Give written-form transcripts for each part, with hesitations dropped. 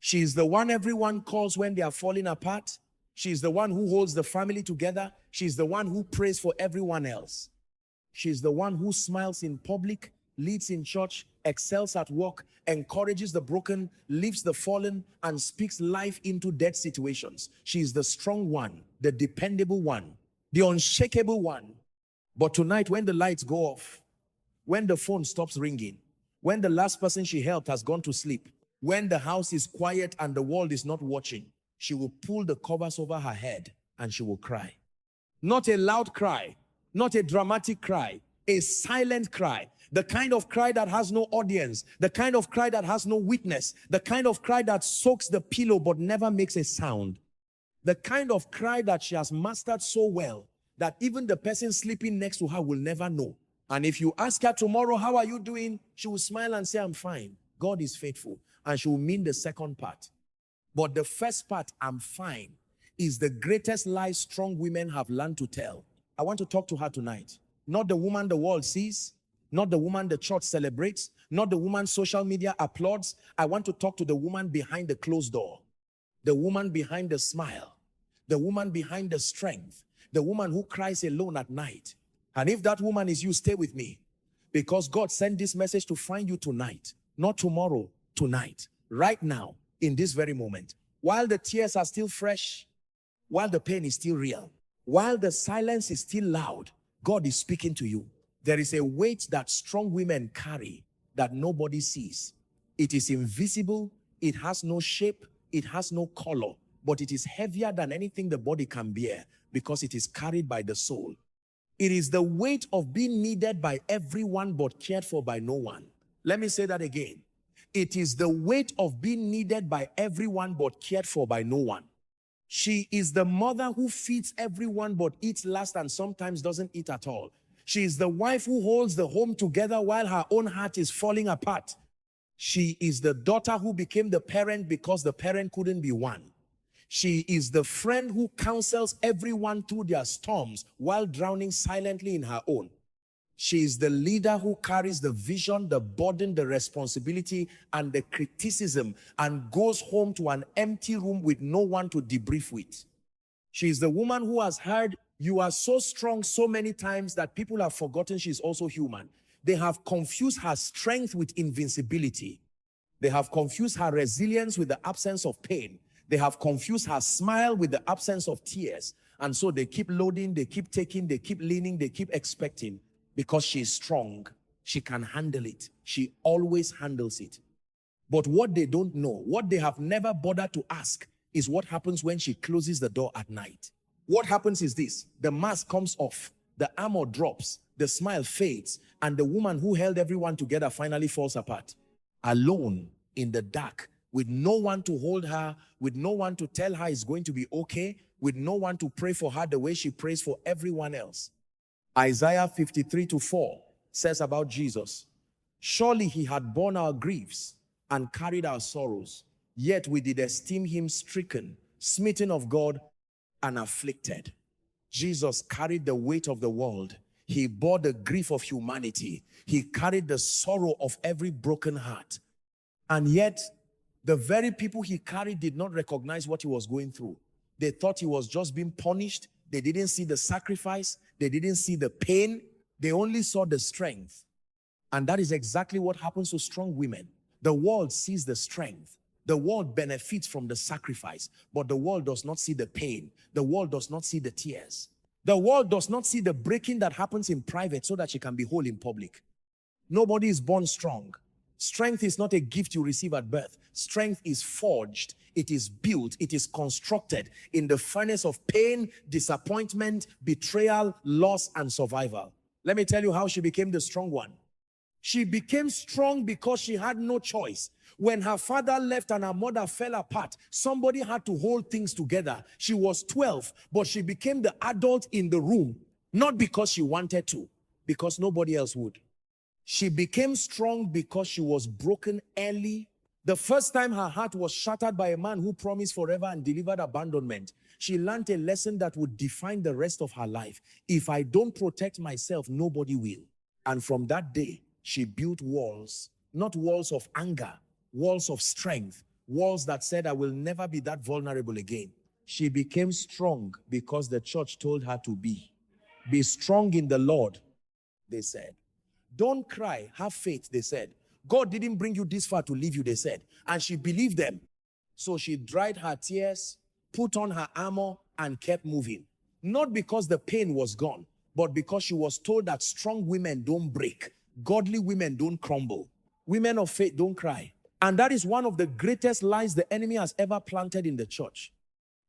She's the one everyone calls when they are falling apart. She's the one who holds the family together. She's the one who prays for everyone else. She's the one who smiles in public, leads in church, excels at work, encourages the broken, lifts the fallen, and speaks life into dead situations. She's the strong one, the dependable one, the unshakable one. But tonight, when the lights go off, when the phone stops ringing, when the last person she helped has gone to sleep, when the house is quiet and the world is not watching, she will pull the covers over her head and she will cry. Not a loud cry, not a dramatic cry, a silent cry. The kind of cry that has no audience, the kind of cry that has no witness, the kind of cry that soaks the pillow but never makes a sound. The kind of cry that she has mastered so well that even the person sleeping next to her will never know. And if you ask her tomorrow, how are you doing? She will smile and say, I'm fine. God is faithful. And she will mean the second part. But the first part, I'm fine, is the greatest lie strong women have learned to tell. I want to talk to her tonight. Not the woman the world sees, not the woman the church celebrates, not the woman social media applauds. I want to talk to the woman behind the closed door, the woman behind the smile, the woman behind the strength, the woman who cries alone at night. And if that woman is you, stay with me, because God sent this message to find you tonight, not tomorrow, tonight, right now, in this very moment. While the tears are still fresh, while the pain is still real, while the silence is still loud, God is speaking to you. There is a weight that strong women carry that nobody sees. It is invisible, it has no shape, it has no color, but it is heavier than anything the body can bear because it is carried by the soul. It is the weight of being needed by everyone but cared for by no one. Let me say that again. It is the weight of being needed by everyone but cared for by no one. She is the mother who feeds everyone but eats last and sometimes doesn't eat at all. She is the wife who holds the home together while her own heart is falling apart. She is the daughter who became the parent because the parent couldn't be one. She is the friend who counsels everyone through their storms while drowning silently in her own. She is the leader who carries the vision, the burden, the responsibility, and the criticism and goes home to an empty room with no one to debrief with. She is the woman who has heard, "You are so strong," so many times that people have forgotten she is also human. They have confused her strength with invincibility. They have confused her resilience with the absence of pain. They have confused her smile with the absence of tears. And so they keep loading, they keep taking, they keep leaning, they keep expecting. Because she is strong, she can handle it. She always handles it. But what they don't know, what they have never bothered to ask, is what happens when she closes the door at night. What happens is this: the mask comes off, the armor drops, the smile fades, and the woman who held everyone together finally falls apart. Alone in the dark, with no one to hold her, with no one to tell her it's going to be okay, with no one to pray for her the way she prays for everyone else. Isaiah 53:4 says about Jesus, "Surely he had borne our griefs and carried our sorrows, yet we did esteem him stricken, smitten of God, and afflicted." Jesus carried the weight of the world. He bore the grief of humanity. He carried the sorrow of every broken heart. And yet, the very people he carried did not recognize what he was going through. They thought he was just being punished. They didn't see the sacrifice. They didn't see the pain. They only saw the strength. And that is exactly what happens to strong women. The world sees the strength. The world benefits from the sacrifice, but the world does not see the pain. The world does not see the tears. The world does not see the breaking that happens in private so that she can be whole in public. Nobody is born strong. Strength is not a gift you receive at birth. Strength is forged. It is built. It is constructed in the furnace of pain, disappointment, betrayal, loss, and survival. Let me tell you how she became the strong one. She became strong because she had no choice. When her father left and her mother fell apart, somebody had to hold things together. She was 12, but she became the adult in the room, not because she wanted to, because nobody else would. She became strong because she was broken early. The first time her heart was shattered by a man who promised forever and delivered abandonment, she learned a lesson that would define the rest of her life. If I don't protect myself, nobody will. And from that day, she built walls, not walls of anger, walls of strength, walls that said, I will never be that vulnerable again. She became strong because the church told her to be. Be strong in the Lord, they said. Don't cry, have faith, they said. God didn't bring you this far to leave you, they said. And she believed them. So she dried her tears, put on her armor, and kept moving. Not because the pain was gone, but because she was told that strong women don't break. Godly women don't crumble. Women of faith don't cry. And that is one of the greatest lies the enemy has ever planted in the church.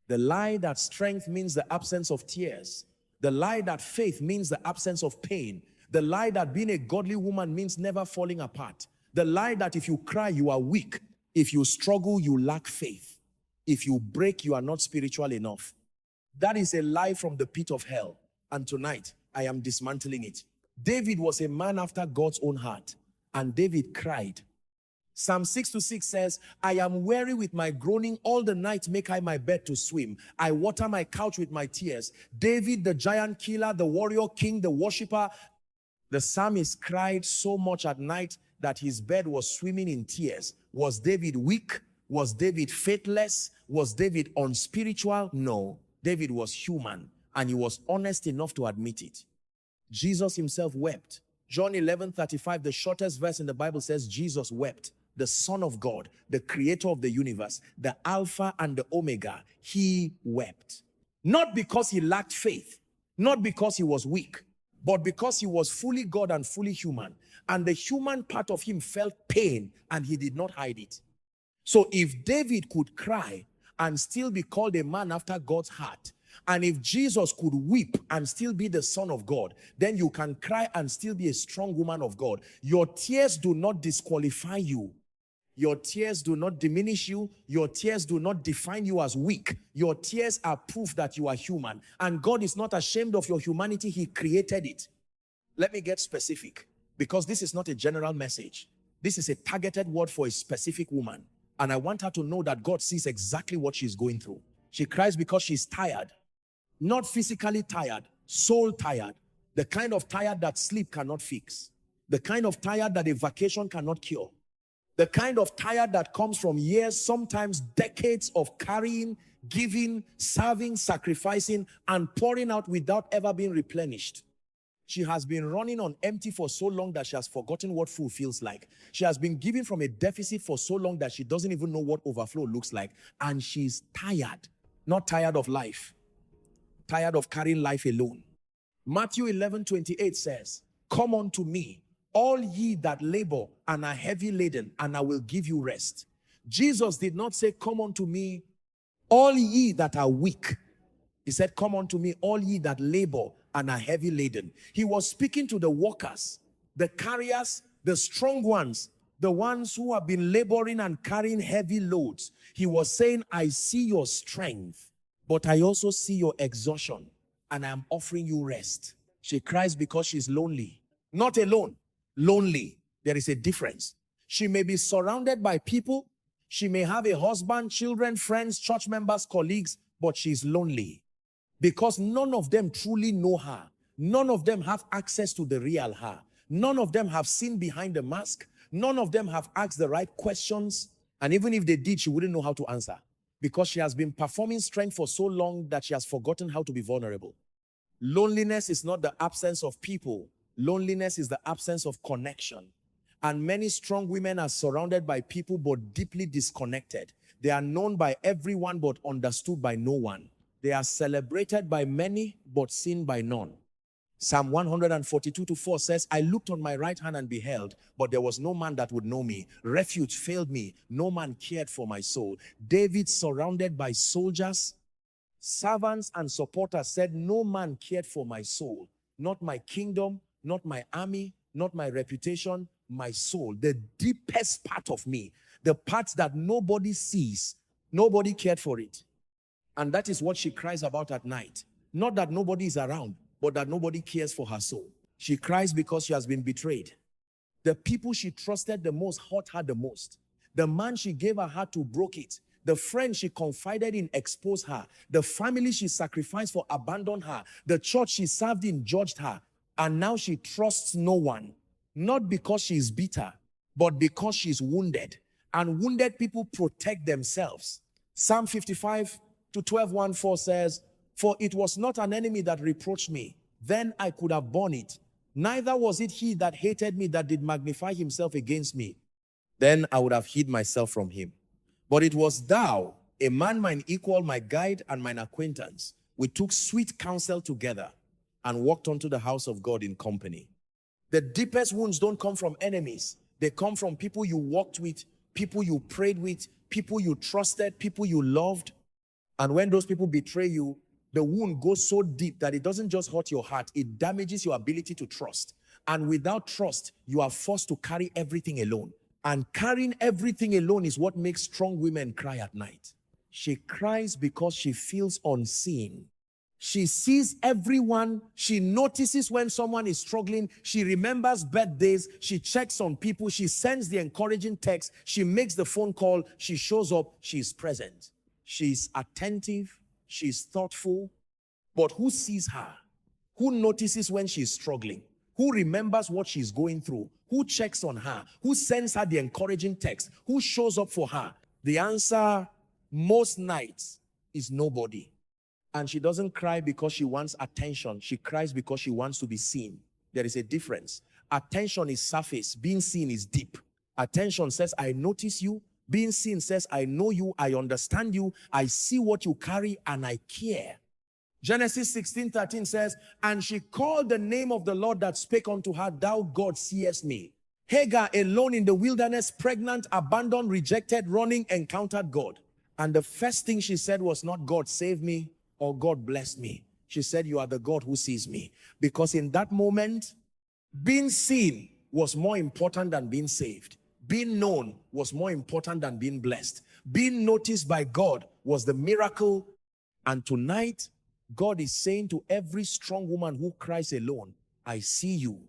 The lie that strength means the absence of tears. The lie that faith means the absence of pain. The lie that being a godly woman means never falling apart. The lie that if you cry, you are weak. If you struggle, you lack faith. If you break, you are not spiritual enough. That is a lie from the pit of hell. And tonight, I am dismantling it. David was a man after God's own heart. And David cried. Psalm 6:6 says, I am weary with my groaning, all the night make I my bed to swim. I water my couch with my tears. David, the giant killer, the warrior king, the worshiper, the psalmist cried so much at night that his bed was swimming in tears. Was David weak? Was David faithless? Was David unspiritual? No. David was human, and he was honest enough to admit it. Jesus himself wept. John 11:35, the shortest verse in the Bible says, Jesus wept. The Son of God, the creator of the universe, the Alpha and the Omega, he wept. Not because he lacked faith, not because he was weak, but because he was fully God and fully human. And the human part of him felt pain, and he did not hide it. So if David could cry and still be called a man after God's heart, and if Jesus could weep and still be the Son of God, then you can cry and still be a strong woman of God. Your tears do not disqualify you. Your tears do not diminish you. Your tears do not define you as weak. Your tears are proof that you are human. And God is not ashamed of your humanity. He created it. Let me get specific, because this is not a general message. This is a targeted word for a specific woman. And I want her to know that God sees exactly what she's going through. She cries because she's tired. Not physically tired, soul tired. The kind of tired that sleep cannot fix. The kind of tired that a vacation cannot cure. The kind of tired that comes from years, sometimes decades of carrying, giving, serving, sacrificing, and pouring out without ever being replenished. She has been running on empty for so long that she has forgotten what full feels like. She has been giving from a deficit for so long that she doesn't even know what overflow looks like. And she's tired. Not tired of life. Tired of carrying life alone. Matthew 11:28 says, come unto me, all ye that labor and are heavy laden, and I will give you rest. Jesus did not say, come unto me, all ye that are weak. He said, come unto me, all ye that labor and are heavy laden. He was speaking to the workers, the carriers, the strong ones, the ones who have been laboring and carrying heavy loads. He was saying, I see your strength, but I also see your exhaustion, and I am offering you rest. She cries because she's lonely. Not alone, lonely. There is a difference. She may be surrounded by people. She may have a husband, children, friends, church members, colleagues, but she's lonely. Because none of them truly know her. None of them have access to the real her. None of them have seen behind the mask. None of them have asked the right questions. And even if they did, she wouldn't know how to answer. Because she has been performing strength for so long that she has forgotten how to be vulnerable. Loneliness is not the absence of people. Loneliness is the absence of connection. And many strong women are surrounded by people but deeply disconnected. They are known by everyone but understood by no one. They are celebrated by many, but seen by none. Psalm 142:4 says, I looked on my right hand and beheld, but there was no man that would know me. Refuge failed me. No man cared for my soul. David, surrounded by soldiers, servants, and supporters, said, no man cared for my soul. Not my kingdom, not my army, not my reputation, my soul. The deepest part of me, the part that nobody sees, nobody cared for it. And that is what she cries about at night. Not that nobody is around, but that nobody cares for her soul. She cries because she has been betrayed. The people she trusted the most hurt her the most. The man she gave her heart to broke it. The friend she confided in exposed her. The family she sacrificed for abandoned her. The church she served in judged her. And now she trusts no one. Not because she is bitter, but because she is wounded. and wounded people protect themselves. Psalm 55 to 12:1-4 says, for it was not an enemy that reproached me, then I could have borne it. Neither was it he that hated me that did magnify himself against me. Then I would have hid myself from him. But it was thou, a man mine equal, my guide and mine acquaintance. We took sweet counsel together and walked unto the house of God in company. The deepest wounds don't come from enemies. They come from people you walked with, people you prayed with, people you trusted, people you loved. And when those people betray you, the wound goes so deep that it doesn't just hurt your heart, it damages your ability to trust. And without trust, you are forced to carry everything alone. And carrying everything alone is what makes strong women cry at night. She cries because she feels unseen. She sees everyone. She notices when someone is struggling. She remembers birthdays. She checks on people. She sends the encouraging text. She makes the phone call. She shows up. She's present. She's attentive. She's thoughtful. But who sees her? Who notices when she's struggling? Who remembers what she's going through? Who checks on her? Who sends her the encouraging text? Who shows up for her? The answer most nights is nobody. And she doesn't cry because she wants attention. She cries because she wants to be seen. There is a difference. Attention is surface. Being seen is deep. Attention says, I notice you. Being seen says, I know you. I understand you. I see what you carry and I care. Genesis 16:13 says, and she called the name of the Lord that spake unto her, thou God seest me. Hagar, alone in the wilderness, pregnant, abandoned, rejected, running, encountered God. And the first thing she said was not, God save me or God bless me. She said, you are the God who sees me. Because in that moment, being seen was more important than being saved. Being known was more important than being blessed. Being noticed by God was the miracle. And tonight, God is saying to every strong woman who cries alone, I see you.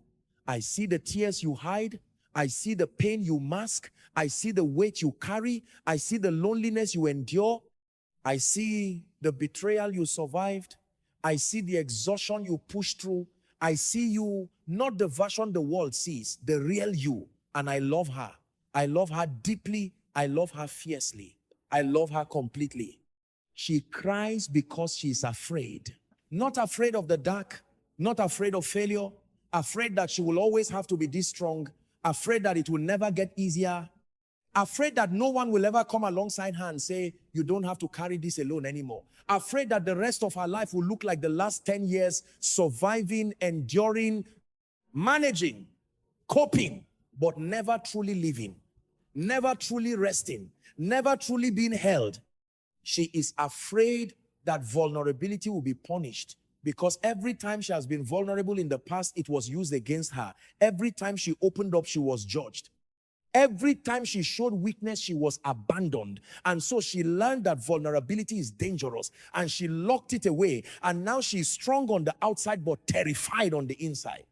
I see the tears you hide. I see the pain you mask. I see the weight you carry. I see the loneliness you endure. I see the betrayal you survived. I see the exhaustion you pushed through. I see you, not the version the world sees, the real you. And I love her. I love her deeply. I love her fiercely. I love her completely. She cries because she's afraid. Not afraid of the dark, not afraid of failure, afraid that she will always have to be this strong, afraid that it will never get easier, afraid that no one will ever come alongside her and say, you don't have to carry this alone anymore. Afraid that the rest of her life will look like the last 10 years, surviving, enduring, managing, coping, but never truly living, never truly resting, never truly being held. She is afraid that vulnerability will be punished because every time she has been vulnerable in the past, it was used against her. Every time she opened up, she was judged. Every time she showed weakness, she was abandoned. And so she learned that vulnerability is dangerous and she locked it away. And now she's strong on the outside, but terrified on the inside.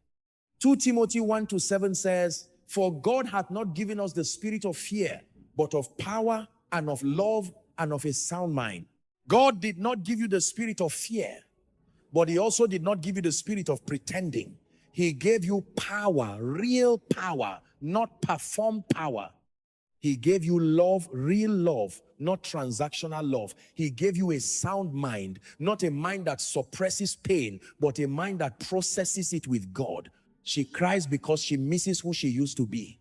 2 Timothy 1:7 says, for God hath not given us the spirit of fear, but of power and of love and of a sound mind. God did not give you the spirit of fear, but he also did not give you the spirit of pretending. He gave you power, real power, not performed power. He gave you love, real love, not transactional love. He gave you a sound mind, not a mind that suppresses pain, but a mind that processes it with God. She cries because she misses who she used to be.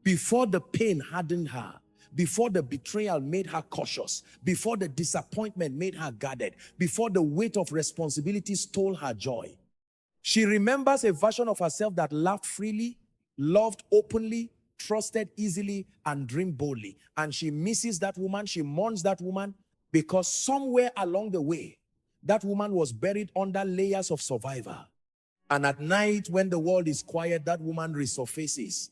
Before the pain hardened her, before the betrayal made her cautious, before the disappointment made her guarded, before the weight of responsibility stole her joy. She remembers a version of herself that laughed freely, loved openly, trusted easily, and dreamed boldly. And she misses that woman. She mourns that woman because somewhere along the way, that woman was buried under layers of survival. And at night, when the world is quiet, that woman resurfaces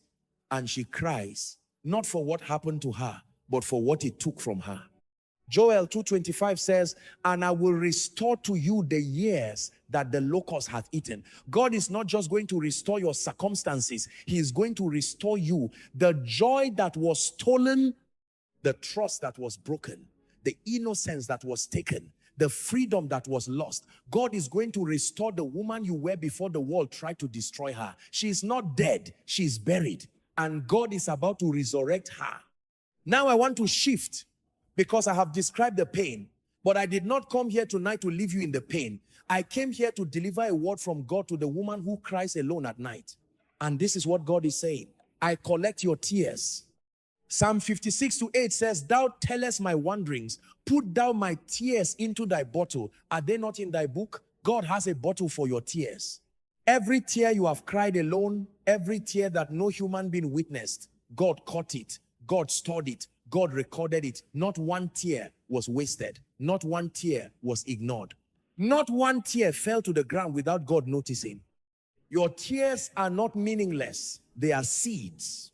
and she cries. Not for what happened to her, but for what it took from her. Joel 2:25 says, and I will restore to you the years that the locust hath eaten. God is not just going to restore your circumstances. He is going to restore you. The joy that was stolen, the trust that was broken, the innocence that was taken, the freedom that was lost. God is going to restore the woman you were before the world tried to destroy her. She is not dead. She is buried. And God is about to resurrect her. Now I want to shift because I have described the pain, but I did not come here tonight to leave you in the pain. I came here to deliver a word from God to the woman who cries alone at night. And this is what God is saying. I collect your tears. Psalm 56:8 says, thou tellest my wanderings, put thou my tears into thy bottle. Are they not in thy book? God has a bottle for your tears. Every tear you have cried alone, every tear that no human being witnessed, God caught it, God stored it, God recorded it. Not one tear was wasted. Not one tear was ignored. Not one tear fell to the ground without God noticing. Your tears are not meaningless. They are seeds.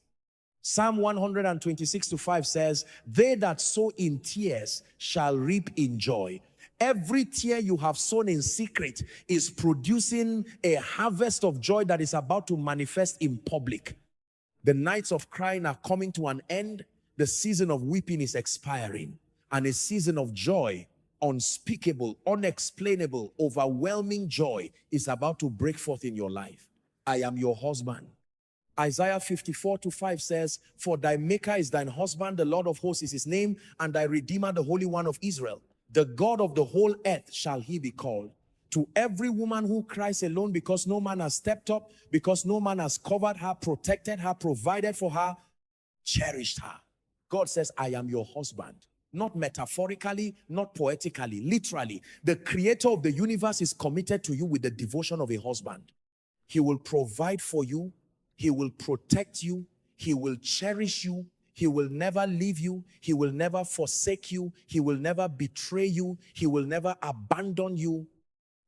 Psalm 126:5 says, they that sow in tears shall reap in joy. Every tear you have sown in secret is producing a harvest of joy that is about to manifest in public. The nights of crying are coming to an end. The season of weeping is expiring. And a season of joy, unspeakable, unexplainable, overwhelming joy is about to break forth in your life. I am your husband. Isaiah 54:5 says, for thy maker is thine husband, the Lord of hosts is his name, and thy redeemer, the Holy One of Israel. The God of the whole earth shall he be called. To every woman who cries alone because no man has stepped up, because no man has covered her, protected her, provided for her, cherished her. God says, I am your husband. Not metaphorically, not poetically, literally. The creator of the universe is committed to you with the devotion of a husband. He will provide for you. He will protect you. He will cherish you. He will never leave you. He will never forsake you. He will never betray you. He will never abandon you.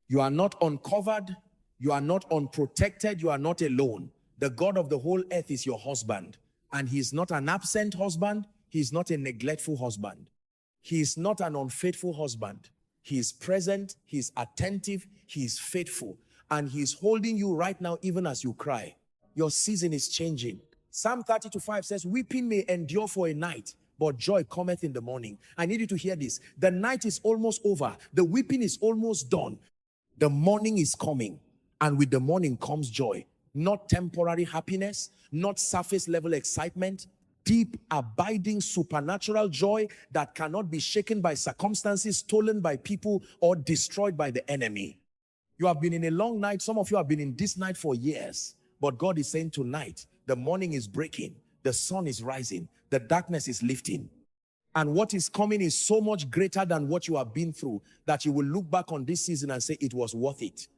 You are not uncovered. You are not unprotected. You are not alone. The God of the whole earth is your husband. And he is not an absent husband. He is not a neglectful husband. He is not an unfaithful husband. He is present. He is attentive. He is faithful. And he is holding you right now even as you cry. Your season is changing. Psalm 32:5 says, weeping may endure for a night, but joy cometh in the morning. I need you to hear this. The night is almost over. The weeping is almost done. The morning is coming. And with the morning comes joy. Not temporary happiness, not surface level excitement, deep, abiding, supernatural joy that cannot be shaken by circumstances, stolen by people, or destroyed by the enemy. You have been in a long night. Some of you have been in this night for years. But God is saying tonight, the morning is breaking, the sun is rising, the darkness is lifting. And what is coming is so much greater than what you have been through that you will look back on this season and say it was worth it.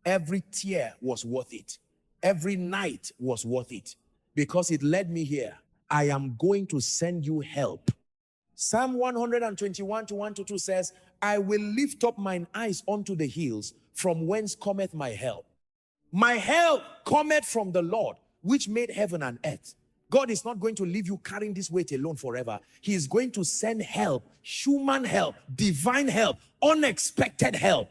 Every tear was worth it. Every night was worth it because it led me here. I am going to send you help. Psalm 121:1-2 says, I will lift up mine eyes unto the hills, from whence cometh my help. My help cometh from the Lord, which made heaven and earth. God is not going to leave you carrying this weight alone forever. He is going to send help, human help, divine help, unexpected help.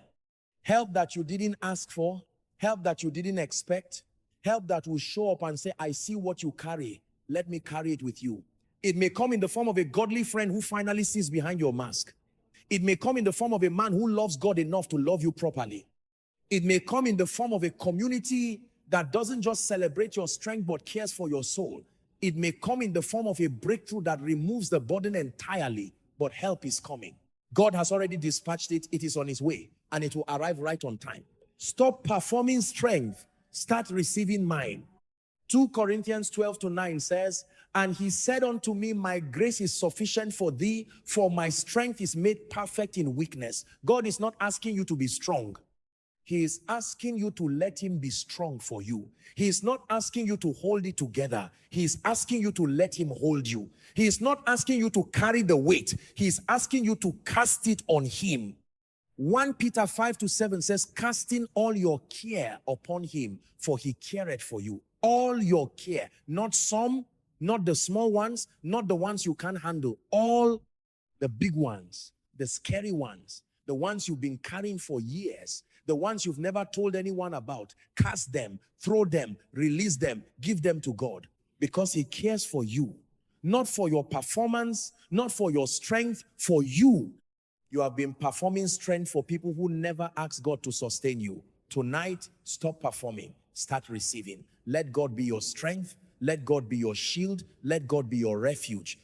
Help that you didn't ask for, help that you didn't expect, help that will show up and say, I see what you carry. Let me carry it with you. It may come in the form of a godly friend who finally sees behind your mask. It may come in the form of a man who loves God enough to love you properly. It may come in the form of a community that doesn't just celebrate your strength but cares for your soul. It may come in the form of a breakthrough that removes the burden entirely, but help is coming. God has already dispatched it. It is on its way and it will arrive right on time. Stop performing strength. Start receiving mine. 2 Corinthians 12:9 says, and he said unto me, my grace is sufficient for thee, for my strength is made perfect in weakness. God is not asking you to be strong. He is asking you to let him be strong for you. He is not asking you to hold it together. He is asking you to let him hold you. He is not asking you to carry the weight. He is asking you to cast it on him. 1 Peter 5:7 says, casting all your care upon him, for he careth for you. All your care, not some, not the small ones, not the ones you can't handle. All the big ones, the scary ones, the ones you've been carrying for years, the ones you've never told anyone about, cast them, throw them, release them, give them to God, because he cares for you, not for your performance, not for your strength, for you. You have been performing strength for people who never asked God to sustain you. Tonight, stop performing, start receiving. Let God be your strength. Let God be your shield. Let God be your refuge.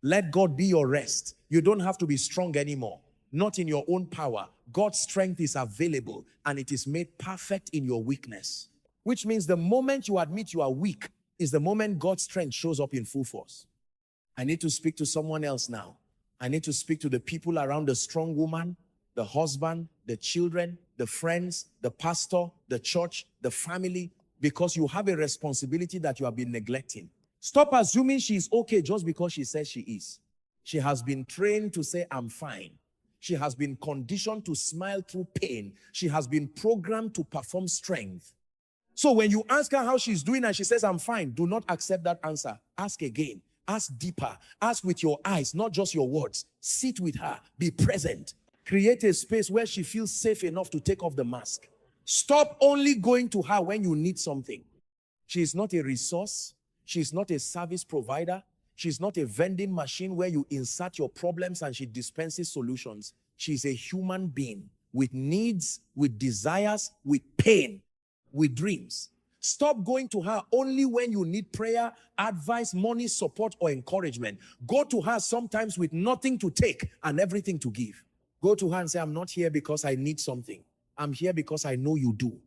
Let God be your rest. You don't have to be strong anymore. Not in your own power. God's strength is available and it is made perfect in your weakness. Which means the moment you admit you are weak is the moment God's strength shows up in full force. I need to speak to someone else now. I need to speak to the people around the strong woman, the husband, the children, the friends, the pastor, the church, the family, because you have a responsibility that you have been neglecting. Stop assuming she is okay just because she says she is. She has been trained to say, I'm fine. She has been conditioned to smile through pain. She has been programmed to perform strength. So when you ask her how she's doing and she says, I'm fine, do not accept that answer. Ask again. Ask deeper. Ask with your eyes, not just your words. Sit with her. Be present. Create a space where she feels safe enough to take off the mask. Stop only going to her when you need something. She is not a resource. She is not a service provider. She's not a vending machine where you insert your problems and she dispenses solutions. She's a human being with needs, with desires, with pain, with dreams. Stop going to her only when you need prayer, advice, money, support, or encouragement. Go to her sometimes with nothing to take and everything to give. Go to her and say, I'm not here because I need something. I'm here because I know you do.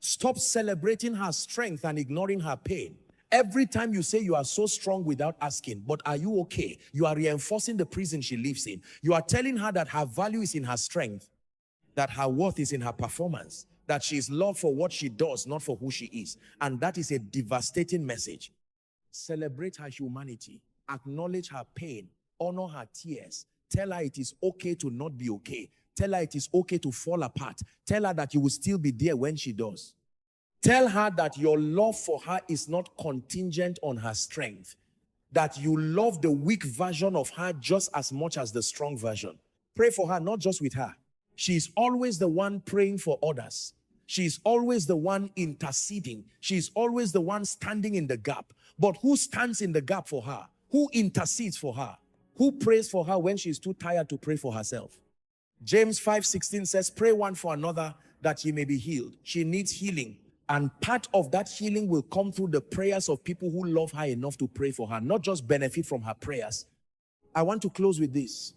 Stop celebrating her strength and ignoring her pain. Every time you say you are so strong without asking, but are you okay? You are reinforcing the prison she lives in. You are telling her that her value is in her strength, that her worth is in her performance, that she is loved for what she does, not for who she is. And that is a devastating message. Celebrate her humanity. Acknowledge her pain. Honor her tears. Tell her it is okay to not be okay. Tell her it is okay to fall apart. Tell her that you will still be there when she does. Tell her that your love for her is not contingent on her strength. That you love the weak version of her just as much as the strong version. Pray for her, not just with her. She's always the one praying for others. She's always the one interceding. She's always the one standing in the gap. But who stands in the gap for her? Who intercedes for her? Who prays for her when she's too tired to pray for herself? James 5:16 says, pray one for another that ye may be healed. She needs healing. And part of that healing will come through the prayers of people who love her enough to pray for her, not just benefit from her prayers. I want to close with this,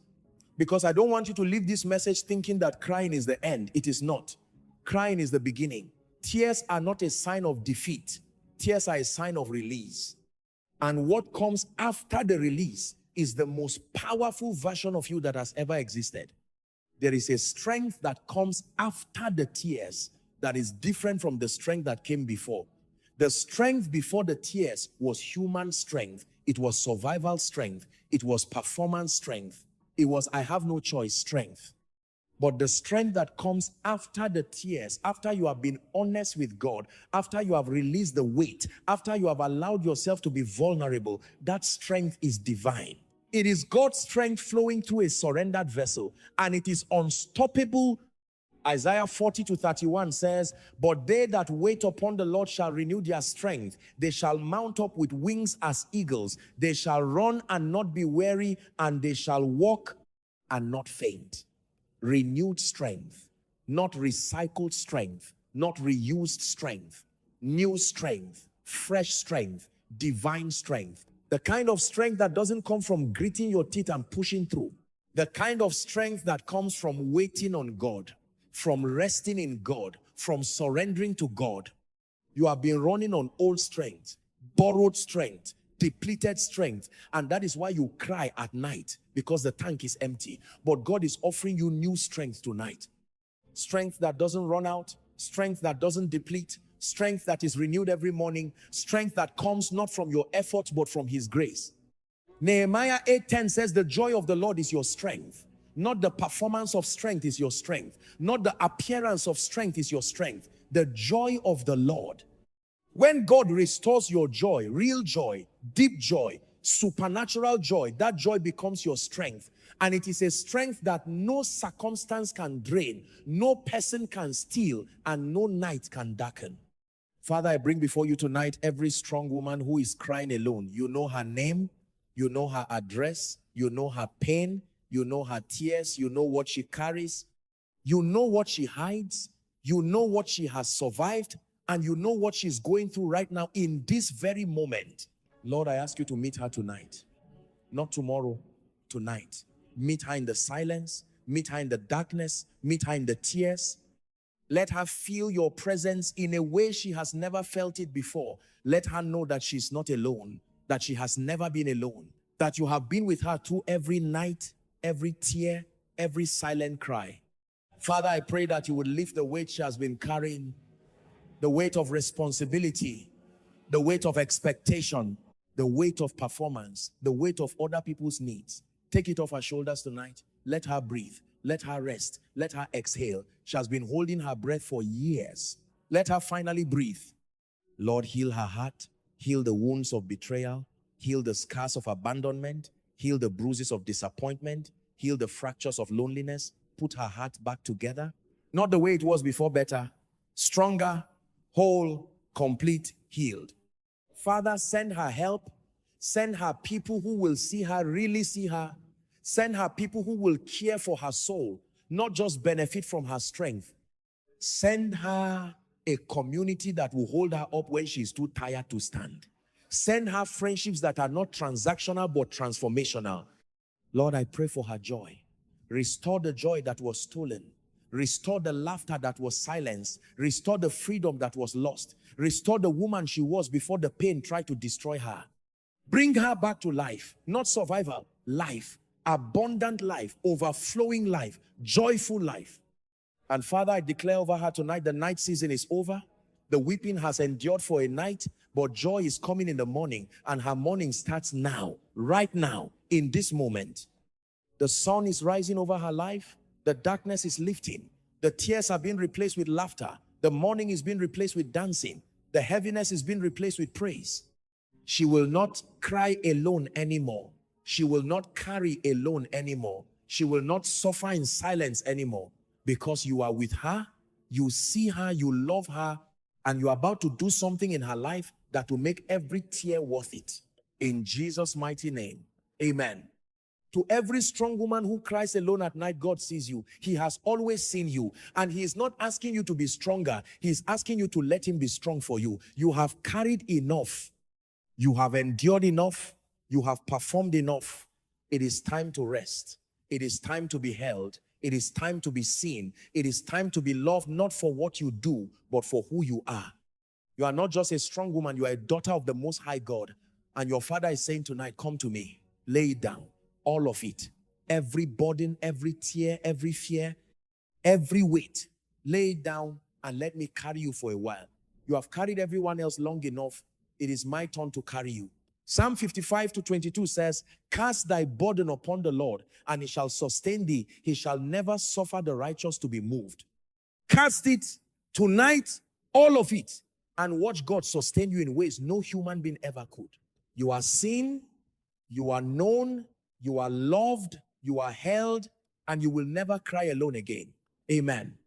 because I don't want you to leave this message thinking that crying is the end. It is not. Crying is the beginning. Tears are not a sign of defeat. Tears are a sign of release. And what comes after the release is the most powerful version of you that has ever existed. There is a strength that comes after the tears that is different from the strength that came before. The strength before the tears was human strength. It was survival strength. It was performance strength. It was I have no choice strength. But the strength that comes after the tears, after you have been honest with God, after you have released the weight, after you have allowed yourself to be vulnerable, that strength is divine. It is God's strength flowing through a surrendered vessel, and it is unstoppable. Isaiah 40:31 says, but they that wait upon the Lord shall renew their strength. They shall mount up with wings as eagles. They shall run and not be weary, and they shall walk and not faint. Renewed strength, not recycled strength, not reused strength, new strength, fresh strength, divine strength. The kind of strength that doesn't come from gritting your teeth and pushing through. The kind of strength that comes from waiting on God, from resting in God, from surrendering to God. You have been running on old strength, borrowed strength, depleted strength, and that is why you cry at night, because the tank is empty. But God is offering you new strength tonight. Strength that doesn't run out, strength that doesn't deplete, strength that is renewed every morning, strength that comes not from your efforts but from his grace. Nehemiah 8:10 says, the joy of the Lord is your strength. Not the performance of strength is your strength. Not the appearance of strength is your strength. The joy of the Lord. When God restores your joy, real joy, deep joy, supernatural joy, that joy becomes your strength. And it is a strength that no circumstance can drain, no person can steal, and no night can darken. Father, I bring before you tonight every strong woman who is crying alone. You know her name, you know her address, you know her pain, you know her tears, you know what she carries, you know what she hides, you know what she has survived, and you know what she's going through right now in this very moment. Lord, I ask you to meet her tonight. Not tomorrow, tonight. Meet her in the silence, meet her in the darkness, meet her in the tears. Let her feel your presence in a way she has never felt it before. Let her know that she's not alone, that she has never been alone, that you have been with her through every night, every tear, every silent cry. Father, I pray that you would lift the weight she has been carrying, the weight of responsibility, the weight of expectation, the weight of performance, the weight of other people's needs. Take it off her shoulders tonight. Let her breathe. Let her rest. Let her exhale. She has been holding her breath for years. Let her finally breathe. Lord, heal her heart. Heal the wounds of betrayal. Heal the scars of abandonment. Heal the bruises of disappointment. Heal the fractures of loneliness. Put her heart back together. Not the way it was before, better. Stronger, whole, complete, healed. Father, send her help. Send her people who will see her, really see her. Send her people who will care for her soul, not just benefit from her strength. Send her a community that will hold her up when she's too tired to stand. Send her friendships that are not transactional but transformational. Lord, I pray for her joy. Restore the joy that was stolen. Restore the laughter that was silenced. Restore the freedom that was lost. Restore the woman she was before the pain tried to destroy her. Bring her back to life, not survival, life, abundant life, overflowing life, joyful life. And Father, I declare over her tonight, the night season is over. The weeping has endured for a night, but joy is coming in the morning, and her morning starts now, right now, in this moment. The sun is rising over her life. The darkness is lifting. The tears are being replaced with laughter. The morning is being replaced with dancing. The heaviness is being replaced with praise. She will not cry alone anymore. She will not carry alone anymore. She will not suffer in silence anymore, because you are with her, you see her, you love her, and you're about to do something in her life that will make every tear worth it. In Jesus' mighty name, amen. To every strong woman who cries alone at night, God sees you. He has always seen you. And he is not asking you to be stronger. He is asking you to let him be strong for you. You have carried enough. You have endured enough. You have performed enough. It is time to rest. It is time to be held. It is time to be seen. It is time to be loved, not for what you do, but for who you are. You are not just a strong woman. You are a daughter of the Most High God. And your Father is saying tonight, come to me. Lay it down. All of it. Every burden, every tear, every fear, every weight. Lay it down and let me carry you for a while. You have carried everyone else long enough. It is my turn to carry you. Psalm 55:22 says, cast thy burden upon the Lord, and he shall sustain thee. He shall never suffer the righteous to be moved. Cast it tonight, all of it, and watch God sustain you in ways no human being ever could. You are seen, you are known, you are loved, you are held, and you will never cry alone again. Amen.